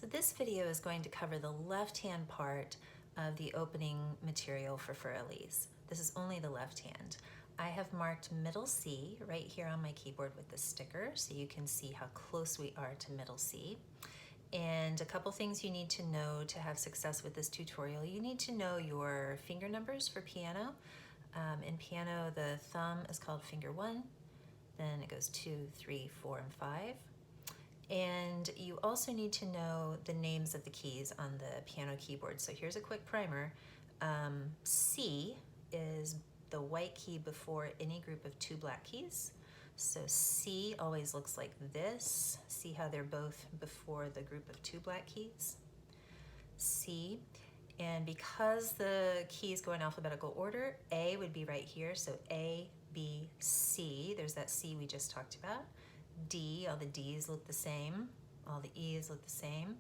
So this video is going to cover the left-hand part of the opening material for Fur Elise. This is only the left hand. I have marked middle C right here on my keyboard with the sticker so you can see how close we are to middle C. And a couple things you need to know to have success with this tutorial. You need to know your finger numbers for piano. In piano, the thumb is called finger 1, then it goes 2, 3, 4, and 5. And you also need to know the names of the keys on the piano keyboard. So here's a quick primer. C is the white key before any group of 2 black keys. So C always looks like this. See how they're both before the group of 2 black keys? C. And because the keys go in alphabetical order, A would be right here. So A, B, C. There's that C we just talked about. D, all the D's look the same, all the E's look the same,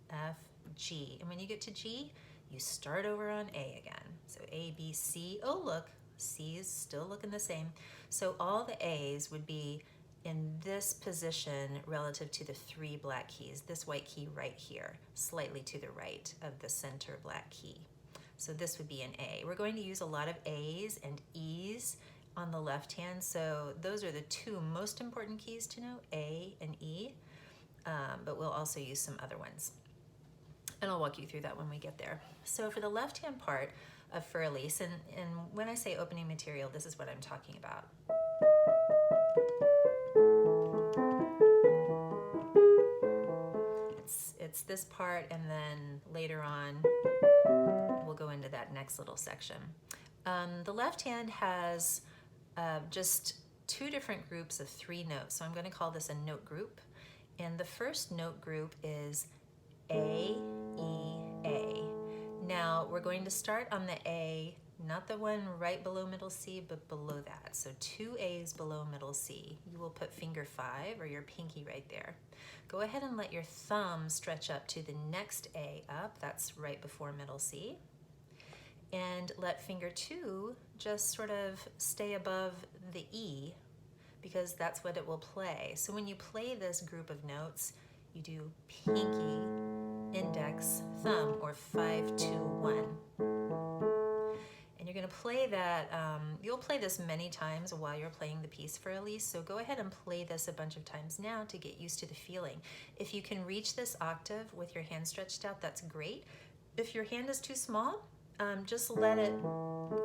F, G. And when you get to G, you start over on A again. So A, B, C, oh look, C is still looking the same. So all the A's would be in this position relative to the 3 black keys, this white key right here, slightly to the right of the center black key. So this would be an A. We're going to use a lot of A's and E's on the left hand, so those are the 2 most important keys to know, A and E, but we'll also use some other ones. And I'll walk you through that when we get there. So for the left hand part of Fur Elise, and when I say opening material, this is what I'm talking about. It's this part, and then later on we'll go into that next little section. The left hand has just 2 different groups of 3 notes. So I'm going to call this a note group. And the first note group is A, E, A. Now we're going to start on the A, not the one right below middle C, but below that. So 2 A's below middle C. You will put finger 5 or your pinky right there. Go ahead and let your thumb stretch up to the next A up. That's right before middle C. And let finger 2 just sort of stay above the E because that's what it will play. So when you play this group of notes, you do pinky, index, thumb, or 5, 2, 1. And you're going to play that, you'll play this many times while you're playing the piece for Elise, so go ahead and play this a bunch of times now to get used to the feeling. If you can reach this octave with your hand stretched out, that's great. If your hand is too small, just let it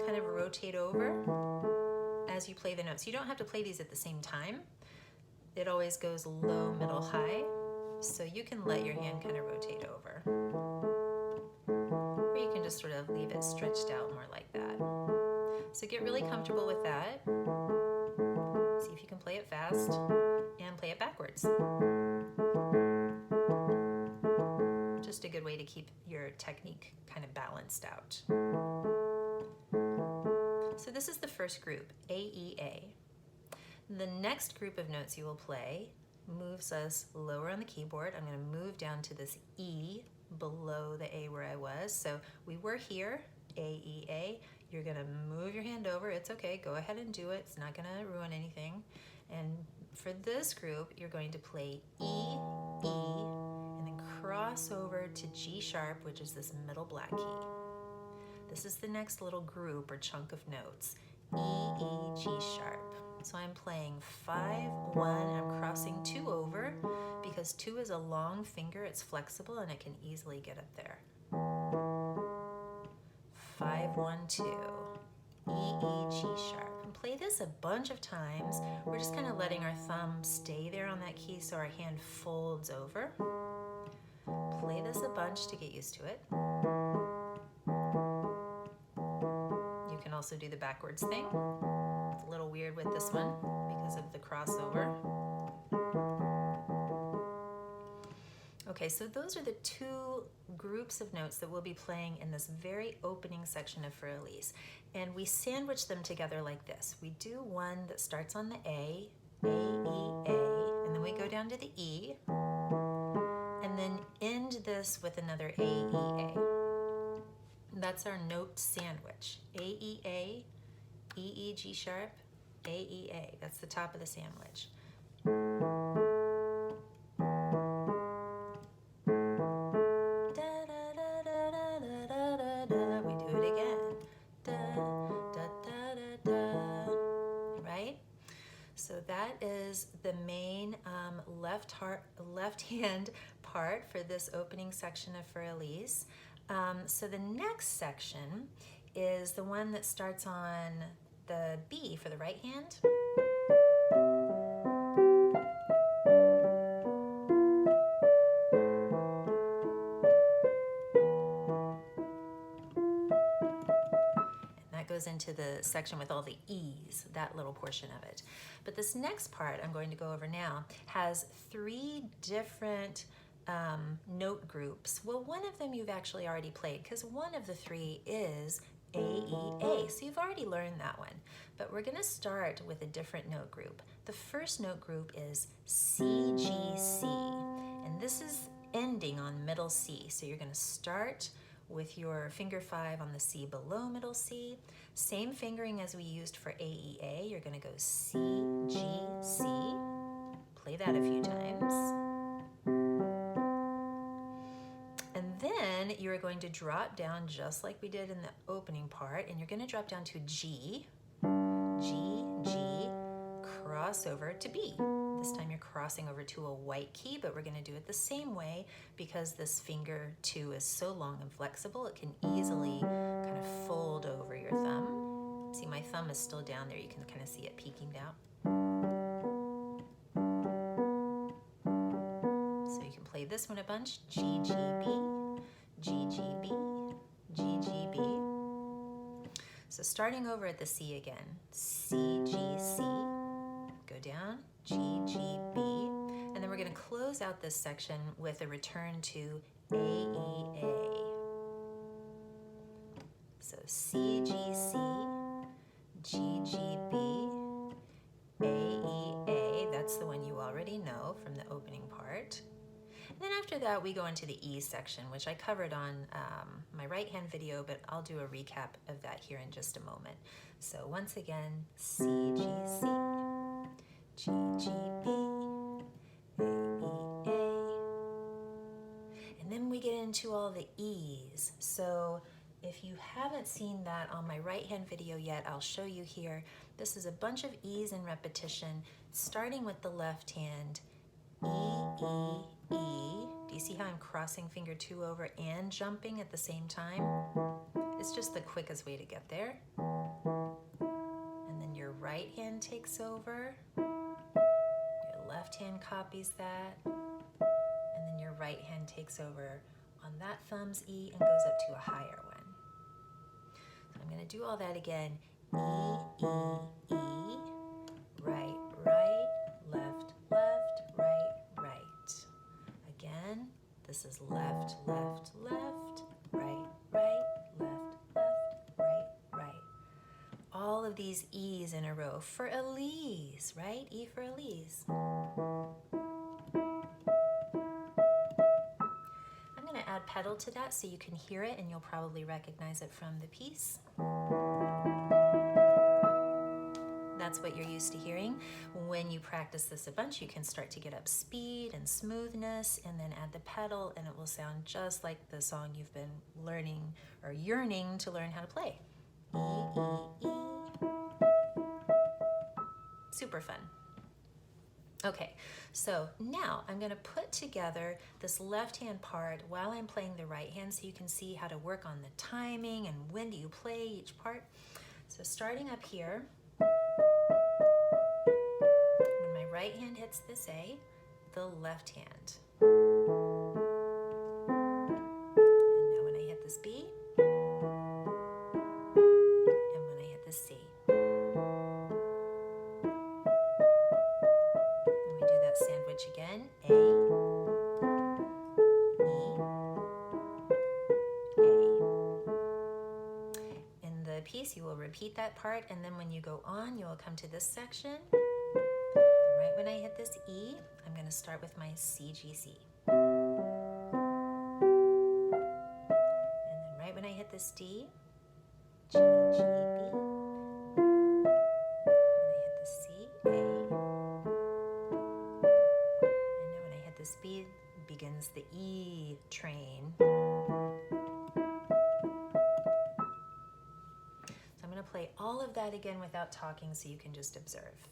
kind of rotate over as you play the notes. You don't have to play these at the same time. It always goes low, middle, high. So you can let your hand kind of rotate over. Or you can just sort of leave it stretched out more like that. So get really comfortable with that. See if you can play it fast and play it backwards. Just a good way to keep your technique kind of balanced out. So this is the first group, A, E, A. The next group of notes you will play moves us lower on the keyboard. I'm going to move down to this E below the A where I was. So we were here, A, E, A. You're going to move your hand over. It's okay. Go ahead and do it. It's not going to ruin anything. And for this group, you're going to play E, E, and then cross over to G sharp, which is this middle black key. This is the next little group or chunk of notes. E, E, G sharp. So I'm playing 5, 1, I'm crossing 2 over because 2 is a long finger, it's flexible and it can easily get up there. 5, 1, 2, E, E, G sharp. And play this a bunch of times. We're just kind of letting our thumb stay there on that key so our hand folds over. Play this a bunch to get used to it. You can also do the backwards thing. It's a little weird with this one because of the crossover. Okay, so those are the 2 groups of notes that we'll be playing in this very opening section of Fur Elise. And we sandwich them together like this. We do one that starts on the A, E, A, and then we go down to the E, and then end this with another A, E, A. That's our note sandwich. A, E, A, E, E, G sharp, A, E, A. That's the top of the sandwich. left hand part for this opening section of Fur Elise. So the next section is the one that starts on the B for the right hand. Goes into the section with all the E's, that little portion of it. But this next part I'm going to go over now has 3 different note groups. Well, one of them you've actually already played because one of the 3 is A, E, A. So you've already learned that one. But we're going to start with a different note group. The first note group is C, G, C. And this is ending on middle C. So you're going to start with your finger 5 on the C below middle C. Same fingering as we used for A, E, A. You're going to go C, G, C. Play that a few times. And then you're going to drop down just like we did in the opening part, and you're going to drop down to G, G, G, cross over to B. This time you're crossing over to a white key, but we're going to do it the same way because this finger 2 is so long and flexible, it can easily kind of fold over your thumb. See, my thumb is still down there. You can kind of see it peeking down. So you can play this one a bunch. G, G, B, G, G, B, G, G, B. So starting over at the C again. C, G, C. Go down. G, G, B, and then we're going to close out this section with a return to A, E, A. So C, G, C, G, G, B, A, E, A. That's the one you already know from the opening part. And then after that, we go into the E section, which I covered on my right-hand video, but I'll do a recap of that here in just a moment. So once again, C, G, C, G, G, B, A, E, A. And then we get into all the E's. So if you haven't seen that on my right-hand video yet, I'll show you here. This is a bunch of E's in repetition, starting with the left hand, E, E, E. Do you see how I'm crossing finger 2 over and jumping at the same time? It's just the quickest way to get there. And then your right hand takes over. Left hand copies that, and then your right hand takes over on that thumb's E and goes up to a higher one. So I'm going to do all that again. E, E, E, right, right, left, left, right, right. Again, this is left, left, left, right, right, left, left, right, right. All of these E's in a row. For Elise, right? E for Elise. I'm going to add pedal to that so you can hear it and you'll probably recognize it from the piece. That's what you're used to hearing. When you practice this a bunch, you can start to get up speed and smoothness and then add the pedal and it will sound just like the song you've been learning or yearning to learn how to play. E, E, E. Super fun. Okay, so now I'm going to put together this left-hand part while I'm playing the right hand so you can see how to work on the timing and when do you play each part. So starting up here, when my right hand hits this A, the left hand. And now when I hit this B, and when I hit this C. Sandwich again, A, E, A. In the piece, you will repeat that part, and then when you go on, you will come to this section. And right when I hit this E, I'm going to start with my C, G, C. And then right when I hit this D, G, G, B. This B begins the E train. So I'm going to play all of that again without talking so you can just observe.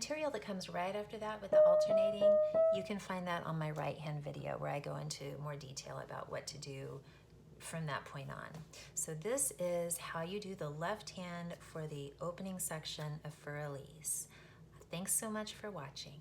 material that comes right after that with the alternating, you can find that on my right hand video where I go into more detail about what to do from that point on. So this is how you do the left hand for the opening section of Fur Elise. Thanks so much for watching.